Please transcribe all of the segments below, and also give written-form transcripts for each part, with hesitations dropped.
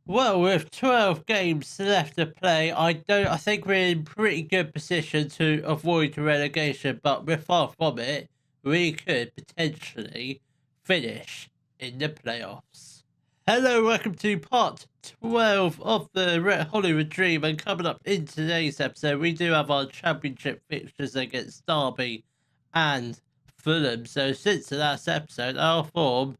Well, with 12 games left to play, I think we're in pretty good position to avoid relegation, but we're far from it. We could potentially finish in the playoffs. Hello, welcome to part 12 of the Red Hollywood Dream, and coming up in today's episode, we do have our championship fixtures against Derby and Fulham. So since the last episode, our form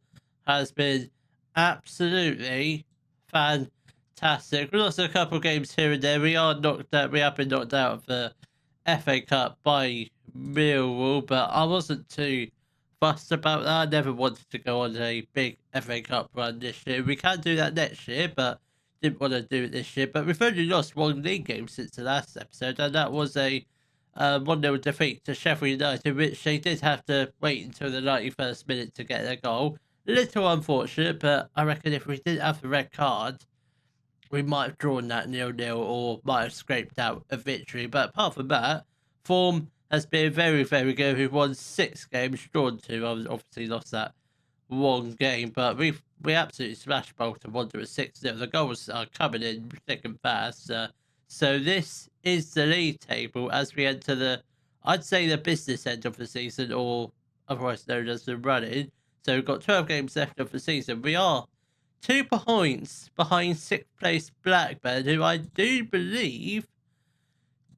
has been absolutely fantastic. We lost a couple of games here and there. We are knocked out. We have been knocked out of the FA Cup by Millwall, but I wasn't too fussed about that. I never wanted to go on a big FA Cup run this year. We can do that next year, but didn't want to do it this year. But we've only lost one league game since the last episode, and that was a 1-0 defeat to Sheffield United, which they did have to wait until the 91st minute to get their goal. Little unfortunate, but I reckon if we didn't have the red card, we might have drawn that 0-0 or might have scraped out a victory. But apart from that, form has been very, very good. We've won 6 games, drawn 2. I was obviously lost that one game, but we absolutely smashed Bolton Wanderers 6-0. The goals are coming in thick and fast. So this is the league table as we enter I'd say the business end of the season, or otherwise known as the running. So we've got 12 games left of the season. We are 2 points behind 6th place Blackburn, who I do believe.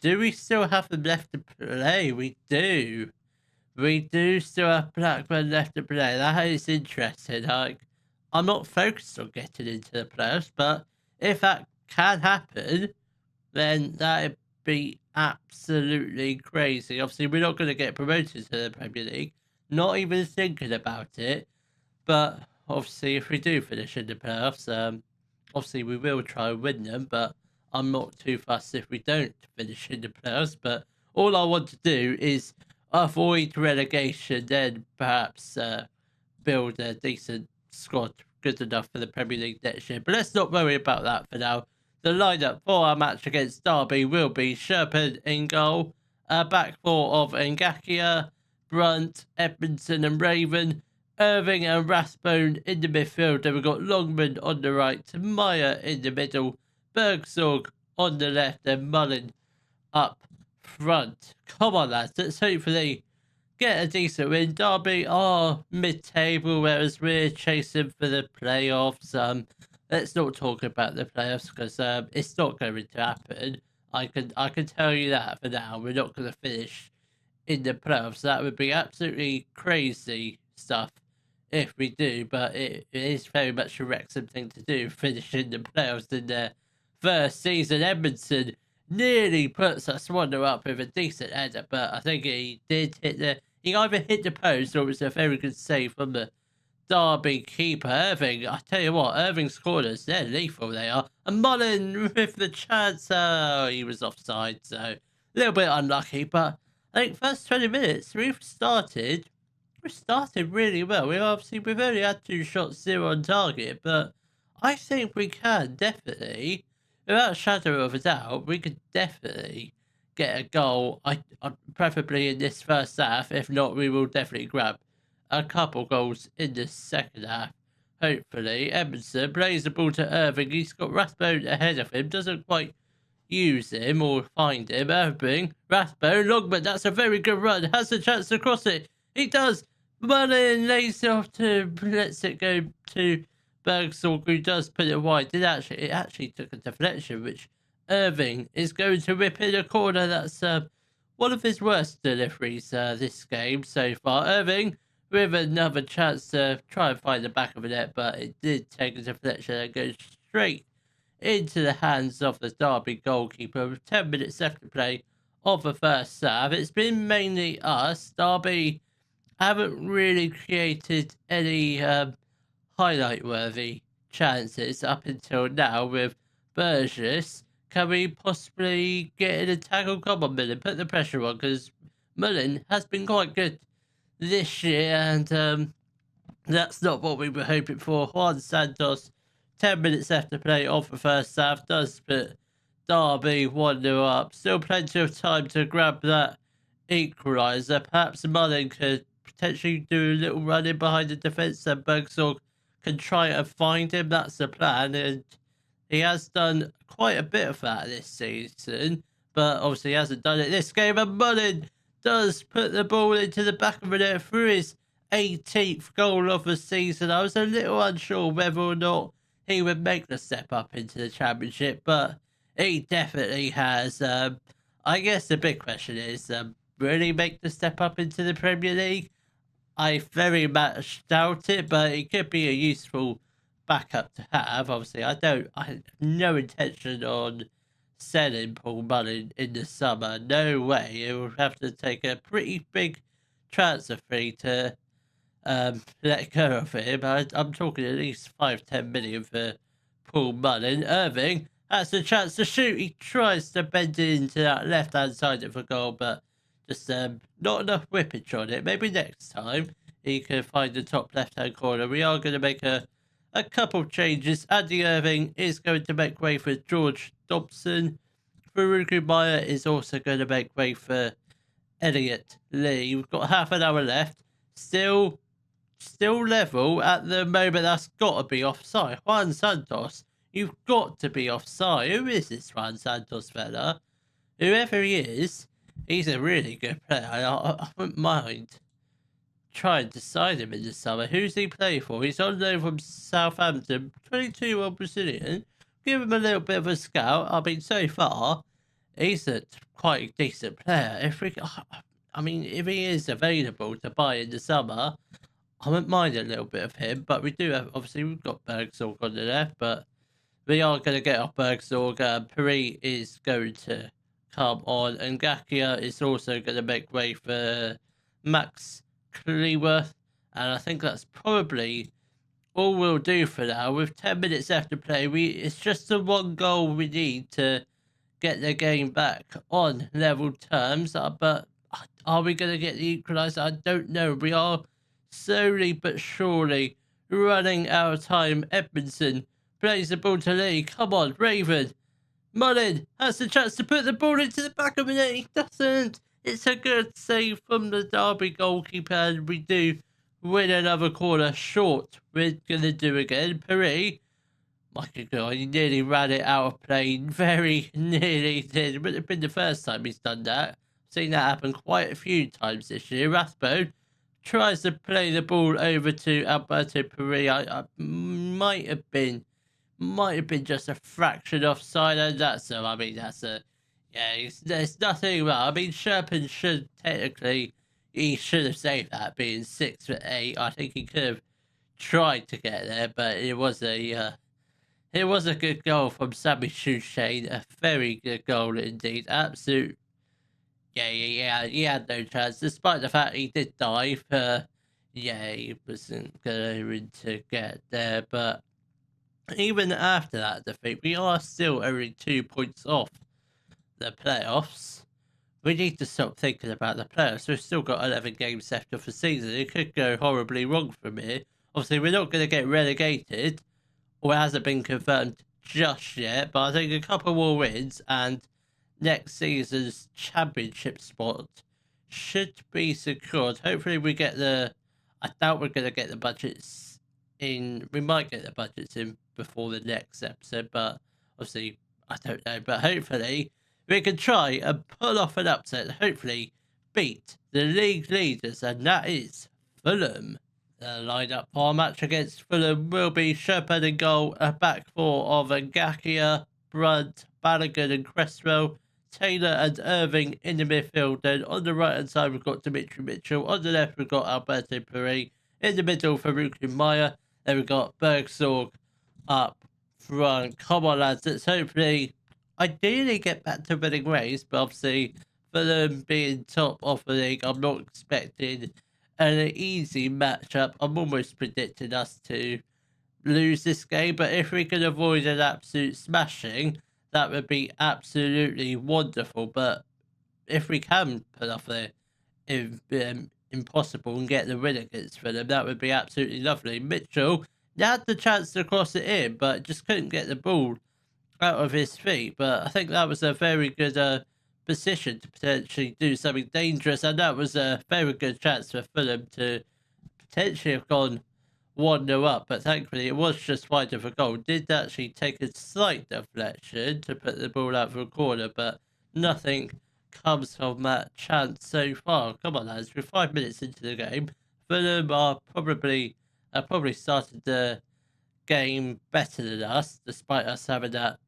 Do we still have them left to play? We do. We do still have Blackburn left to play. That is interesting. Like, I'm not focused on getting into the playoffs, but if that can happen, then that'd be absolutely crazy. Obviously, we're not going to get promoted to the Premier League. Not even thinking about it. But obviously, if we do finish in the playoffs, obviously we will try and win them. But I'm not too fussed if we don't finish in the playoffs. But all I want to do is avoid relegation, then perhaps build a decent squad good enough for the Premier League next year. But let's not worry about that for now. The lineup for our match against Derby will be Sherpen in goal, back four of Ngakia, Brunt, Edmondson and Raven, Irving and Rathbone in the midfield. Then we've got Longman on the right, Meyer in the middle, Bergsorg on the left, and Mullen up front. Come on, lads. Let's hopefully get a decent win. Derby are mid-table, whereas we're chasing for the playoffs. Let's not talk about the playoffs because it's not going to happen. I can tell you that for now. We're not going to finish in the playoffs. That would be absolutely crazy stuff if we do, but it is very much a Wrexham thing to do, finish in the playoffs in their first season. Edmondson nearly puts us 1-0 up with a decent header, but I think he did he either hit the post or it was a very good save from the Derby keeper. Irving, I tell you what, Irving's corners, they're lethal, they are. And Mullen with the chance, he was offside, so a little bit unlucky, but I think first 20 minutes, we've started really well. We've only had 2 shots, 0 on target, but I think we can definitely, without a shadow of a doubt, we could definitely get a goal. I preferably in this first half. If not, we will definitely grab a couple goals in the second half. Hopefully, Edmondson plays the ball to Irving. He's got Rathbone ahead of him. Doesn't quite use him or find him. Irving, Rathbone, Longman. That's a very good run. Has a chance to cross it. He does. Mullen lays it off lets it go to Bergsorg, who does put it wide. It actually took a deflection, which Irving is going to whip in a corner. That's one of his worst deliveries this game so far. Irving with another chance to try and find the back of the net, but it did take a deflection and go straight into the hands of the Derby goalkeeper with 10 minutes left to play of the first half. It's been mainly us. Derby haven't really created any highlight-worthy chances up until now with Burgess. Can we possibly get in a tackle? Come on, Mullen, put the pressure on, because Mullen has been quite good this year, and that's not what we were hoping for. Juan Santos, 10 minutes left to play of the first half, does put Derby 1-0 up. Still plenty of time to grab that equaliser. Perhaps Mullen could potentially do a little running behind the defence, and Bergsorg can try and find him. That's the plan, and He has done quite a bit of that this season, but obviously he hasn't done it this game. And Mullin does put the ball into the back of the net for his 18th goal of the season. I was a little unsure whether or not he would make the step up into the Championship, but he definitely has. I guess the big question is, will he make the step up into the Premier League? I very much doubt it, but it could be a useful backup to have. Obviously, I have no intention on selling Paul Mullin in the summer. No way. It will have to take a pretty big transfer fee to let go of him. I'm talking at least 5-10 million for Paul Mullin. Irving has a chance to shoot. He tries to bend it into that left hand side of the goal, but just not enough whippage on it. Maybe next time he can find the top left hand corner. We are going to make a couple changes. Andy Irving is going to make way for George Dobson. Faruku Maya is also going to make way for Elliot Lee. We've got half an hour left. Still level at the moment. That's got to be offside. Juan Santos, you've got to be offside. Who is this Juan Santos fella? Whoever he is, he's a really good player. I wouldn't mind trying to sign him in the summer. Who's he play for? He's on loan from Southampton. 22-year-old Brazilian. Give him a little bit of a scout. I mean, so far, he's a quite decent player. If he is available to buy in the summer, I wouldn't mind a little bit of him. But we do have, obviously, we've got Bergsorg on the left, but we are going to get off Bergsorg. Paris is going to come on, and Gakia is also going to make way for Max Cleworth, and I think that's probably all we'll do for now. With 10 minutes left to play, it's just the one goal we need to get the game back on level terms. But are we going to get the equaliser? I don't know. We are slowly but surely running out of time. Edmondson plays the ball to Lee. Come on, Raven. Mullin has the chance to put the ball into the back of the net. He doesn't. It's a good save from the Derby goalkeeper, and we do win another corner short. We're going to do again. Paris, my God, he nearly ran it out of play. Very nearly did. It would have been the first time he's done that. I've seen that happen quite a few times this year. Rathbone tries to play the ball over to Alberto Paris. I might have been just a fraction offside, and there's nothing wrong. I mean, Sherpin he should have saved that, being 6'8". I think he could have tried to get there, but it was a good goal from Sammy Shushain, a very good goal indeed. Absolute, he had no chance, despite the fact he did dive. He wasn't going to get there, but even after that defeat, we are still only 2 points off the playoffs. We need to stop thinking about the playoffs. We've still got 11 games left of the season. It could go horribly wrong from here. Obviously, we're not going to get relegated, or it hasn't been confirmed just yet, but I think a couple more wins and next season's championship spot should be secured. Hopefully we get I doubt we're going to get the budgets in. We might get the budgets in before the next episode, but obviously I don't know. But hopefully we can try and pull off an upset, hopefully beat the league leaders, and that is Fulham. The lineup for our match against Fulham will be Sherpin in goal, a back four of Ngakia, Brunt, Balogun and Cresswell, Taylor and Irving in the midfield. Then on the right hand side we've got Dimitri Mitchell, on the left we've got Alberto Paris, in the middle Faruku Maya, then we've got Bergsorg up front. Come on lads, let's hopefully ideally get back to winning ways, but obviously Fulham being top of the league, I'm not expecting an easy matchup. I'm almost predicting us to lose this game, but if we can avoid an absolute smashing, that would be absolutely wonderful. But if we can put off the impossible and get the win against Fulham, that would be absolutely lovely. Mitchell had the chance to cross it in, but just couldn't get the ball out of his feet. But I think that was a very good position to potentially do something dangerous, and that was a very good chance for Fulham to potentially have gone 1-0 up, but thankfully it was just wide of a goal. Did actually take a slight deflection to put the ball out for a corner, but nothing comes from that chance so far. Come on, lads, we're 5 minutes into the game. Fulham are probably started the game better than us, despite us having that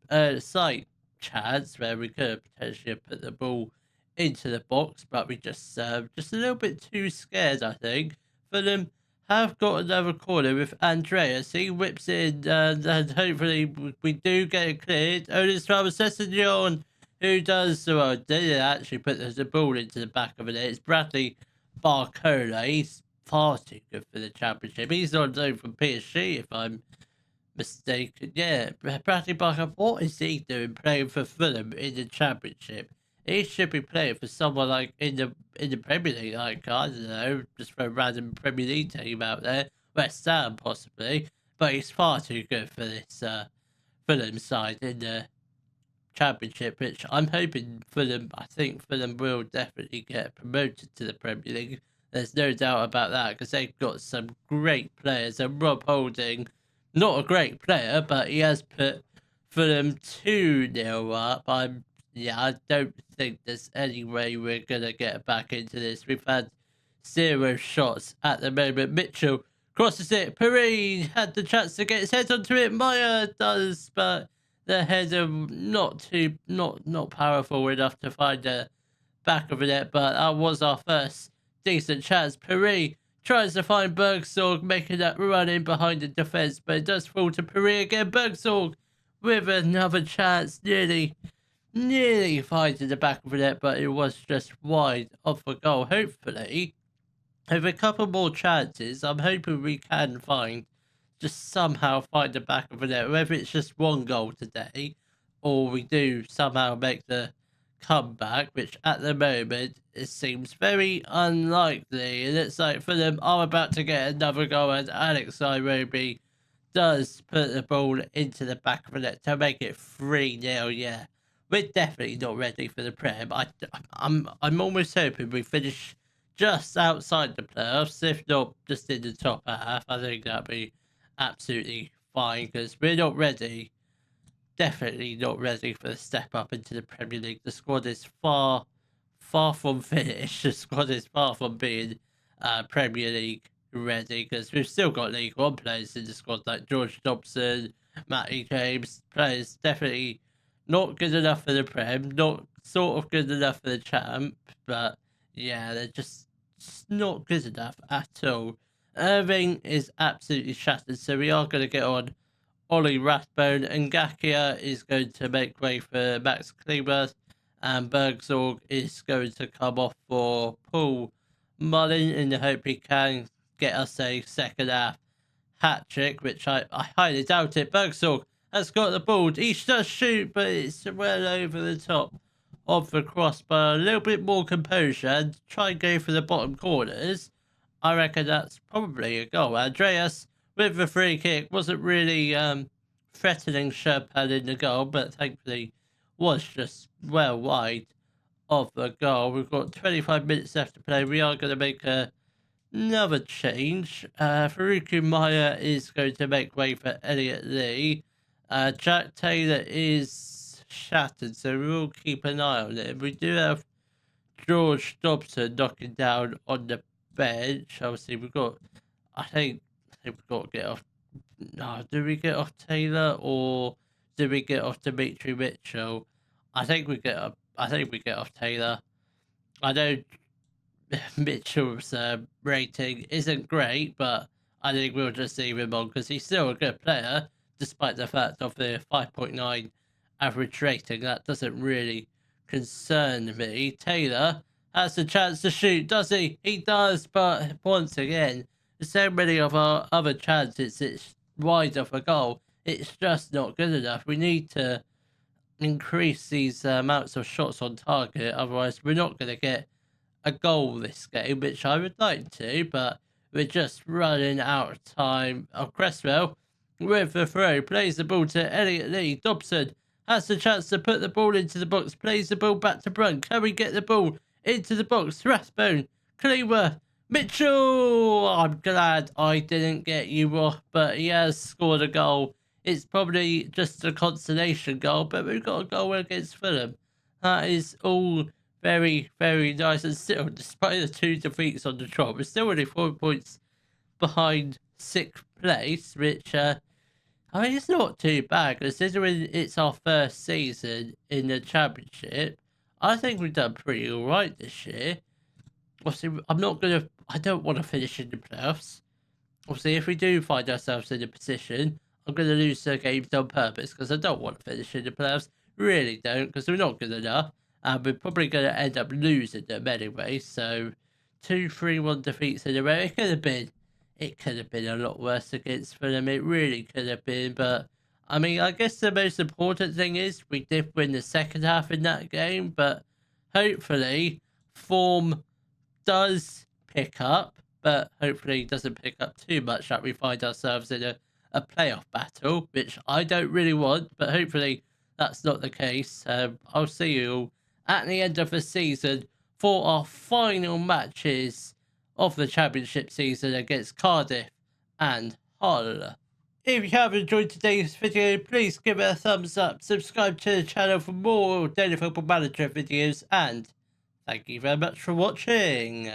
slight chance where we could have potentially put the ball into the box, but we just a little bit too scared, I think. Fulham have got another corner with Andreas. He whips it in, and hopefully we do get it cleared. Only Travis Sessignon, who does, well, didn't actually put the ball into the back of it. It's Bradley Barcola. He's far too good for the Championship. He's on loan from PSG, if I'm mistaken. Yeah, Bradley Barker, what is he doing playing for Fulham in the Championship? He should be playing for someone like in the Premier League, like, I don't know, just for a random Premier League team out there, West Ham possibly. But he's far too good for this Fulham side in the Championship, which I'm hoping Fulham. I think Fulham will definitely get promoted to the Premier League. There's no doubt about that because they've got some great players. And Rob Holding, not a great player, but he has put Fulham 2-0 up. I don't think there's any way we're gonna get back into this. We've had 0 shots at the moment. Mitchell crosses it. Perry had the chance to get his head onto it. Meyer does, but the header not powerful enough to find the back of the net. But that was our first decent chance. Perry tries to find Bergsorg, making that run in behind the defence, but it does fall to Perry again. Bergsorg with another chance, nearly finding the back of the net, but it was just wide of a goal. Hopefully, with a couple more chances, I'm hoping we can just somehow find the back of the net, whether it's just one goal today, or we do somehow make the comeback, which at the moment it seems very unlikely. And it's like for them, I'm about to get another goal, and Alex Iwobi does put the ball into the back of the net to make it 3-0. Yeah, we're definitely not ready for the Prem. I'm almost hoping we finish just outside the playoffs, if not just in the top half. I think that'd be absolutely fine because we're not ready. Definitely not ready for the step up into the Premier League. The squad is far from finished. The squad is far from being Premier League ready because we've still got League One players in the squad like George Dobson, Matty James. Players definitely not good enough for the Prem, not sort of good enough for the Champ, but yeah, they're just not good enough at all. Irving is absolutely shattered, so we are going to get on Ollie Rathbone, and Ngakia is going to make way for Max Klima, and Bergsorg is going to come off for Paul Mullin in the hope he can get us a second half hat trick, which I highly doubt it. Bergsorg has got the ball. He does shoot, but it's well over the top of the crossbar. A little bit more composure and try and go for the bottom corners. I reckon that's probably a goal. Andreas with the free kick wasn't really threatening Sherpan in the goal, but thankfully was just well wide of the goal. We've got 25 minutes left to play. We are going to make another change. Faruku Maya is going to make way for Elliot Lee. Jack Taylor is shattered, so we'll keep an eye on it. We do have George Dobson knocking down on the bench. Obviously, I think we've got to get off. No, do we get off Taylor or do we get off Dimitri Mitchell? I think we get off Taylor. I know Mitchell's rating isn't great, but I think we'll just leave him on because he's still a good player, despite the fact of the 5.9 average rating. That doesn't really concern me. Taylor has the chance to shoot, does he? He does, but once again, so many of our other chances, it's wide of a goal. It's just not good enough. We need to increase these amounts of shots on target. Otherwise, we're not going to get a goal this game, which I would like to, but we're just running out of time. Cresswell with the throw, plays the ball to Elliot Lee. Dobson has the chance to put the ball into the box, plays the ball back to Brunt. Can we get the ball into the box? Rathbone, Cleaver Mitchell! I'm glad I didn't get you off, but he has scored a goal. It's probably just a consolation goal, but we've got a goal against Fulham. That is all very, very nice. And still, despite the 2 defeats on the trot, we're still only 4 points behind 6th place, which, I mean, it's not too bad, considering it's our first season in the Championship. I think we've done pretty alright this year. Obviously, I don't want to finish in the playoffs. Obviously, if we do find ourselves in a position, I'm going to lose the games on purpose because I don't want to finish in the playoffs. Really don't, because we're not good enough. And we're probably going to end up losing them anyway. So, 2-3-1 defeats in a row. It could have been a lot worse against Fulham. It really could have been. But, I mean, I guess the most important thing is we did win the second half in that game. But hopefully, form does pick up, but hopefully doesn't pick up too much that we find ourselves in a playoff battle, which I don't really want, but hopefully that's not the case. I'll see you all at the end of the season for our final matches of the Championship season against Cardiff and Hull. If you have enjoyed today's video, please give it a thumbs up, subscribe to the channel for more Daily Football Manager videos, and thank you very much for watching.